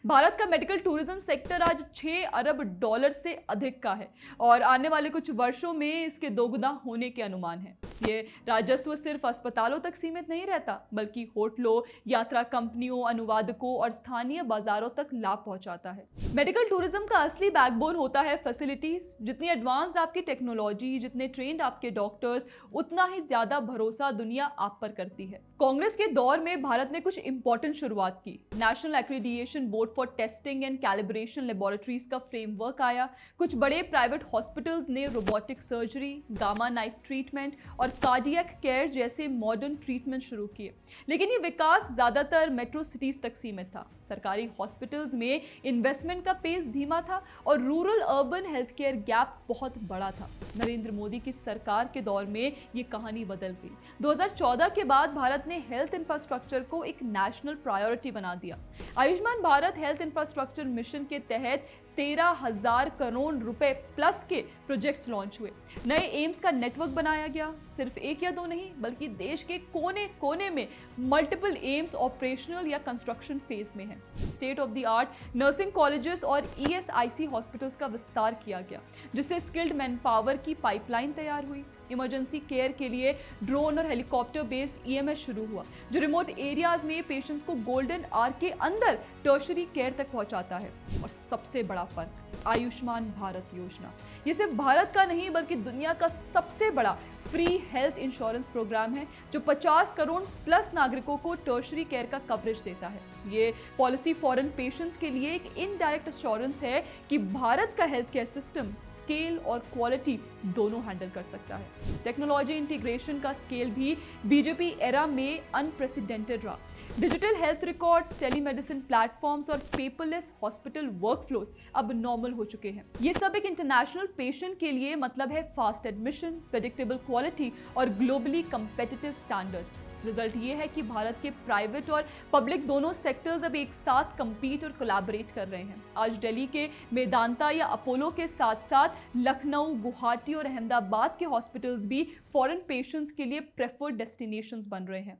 भारत का medical tourism sector आज 6 अरब dollar से अधिक का है और आने वाले कुछ वर्षों में इसके दोगुना होने के अनुमान है। ये राजस्व सिर्फ अस्पतालों तक सीमित नहीं रहता, बल्कि होटलों, यात्रा कंपनियों, अनुवादकों और स्थानीय बाजारों तक लाभ पहुंचाता है। मेडिकल टूरिज्म का असली बैकबोन होता है फैसिलिटीज। जितनी एडवांस्ड आपकी टेक्नोलॉजी, जितने ट्रेंड आपके डॉक्टर्स, उतना ही ज्यादा भरोसा दुनिया आप पर करती है। कांग्रेस के दौर में भारत ने कुछ इंपॉर्टेंट शुरुआत की। National accreditation board for testing and calibration laboratories का फ्रेमवर्क आया। कुछ बड़े प्राइवेट हॉस्पिटल्स ने robotic surgery, gamma knife treatment और कार्डियक केयर जैसे मॉडर्न ट्रीटमेंट शुरू किए। लेकिन ये विकास ज्यादातर मेट्रो सिटीज तक सीमित था। सरकारी हॉस्पिटल्स में इन्वेस्टमेंट का पेस धीमा था और rural urban health care gap बहुत बड़ा था। नरेंद्र मोदी की सरकार के दौर में ये कहानी बदल गई। 2014 के बाद भारत ने हेल्थ इंफ्रास्ट्रक्चर को एक नेशनल प्रायोरिटी बना दिया। Ayushman Bharat health infrastructure mission के तहत 13,000 करोड़ रुपए प्लस के प्रोजेक्ट्स लॉन्च हुए। नए एम्स का नेटवर्क बनाया गया। सिर्फ एक या दो नहीं, बल्कि देश के कोने कोने में मल्टीपल एम्स ऑपरेशनल या कंस्ट्रक्शन फेज में हैं। State of the art nursing colleges और ईएसआईसी हॉस्पिटल्स का विस्तार किया गया, जिससे स्किल्ड मैन पावर की पाइपलाइन तैयार हुई। इमरजेंसी केयर के लिए ड्रोन और हेलीकॉप्टर बेस्ड ईएमएस शुरू हुआ, जो रिमोट एरियाज में पेशेंट्स को गोल्डन आवर के अंदर टर्शरी केयर तक पहुंचाता है। और सबसे बड़ा फर्क, आयुष्मान भारत योजना। ये सिर्फ भारत का नहीं, बल्कि दुनिया का सबसे बड़ा फ्री हेल्थ इंश्योरेंस प्रोग्राम है, जो 50 करोड़ प्लस नागरिकों को टर्शरी केयर का कवरेज देता है। ये पॉलिसी फॉरेन पेशेंट्स के लिए एक इनडायरेक्ट एश्योरेंस है कि भारत का हेल्थ केयर सिस्टम स्केल और क्वालिटी दोनों हैंडल कर सकता है। टेक्नोलॉजी इंटीग्रेशन का स्केल भी बीजेपी एरा में अनप्रेसिडेंटेड रहा। Digital health records, telemedicine platforms और पेपरलेस हॉस्पिटल वर्कफ्लोस अब नॉर्मल हो चुके हैं। ये सब एक इंटरनेशनल पेशेंट के लिए मतलब है फास्ट एडमिशन, प्रेडिक्टेबल क्वालिटी और ग्लोबली कंपेटिटिव स्टैंडर्ड्स। रिजल्ट ये है कि भारत के प्राइवेट और पब्लिक दोनों सेक्टर्स अब एक साथ कंपीट और कोलैबोरेट कर रहे हैं। आज दिल्ली के मेदांता या अपोलो के साथ साथ लखनऊ, गुवाहाटी और अहमदाबाद के हॉस्पिटल्स भी फॉरेन पेशेंट्स के लिए प्रेफर्ड डेस्टिनेशंस बन रहे हैं।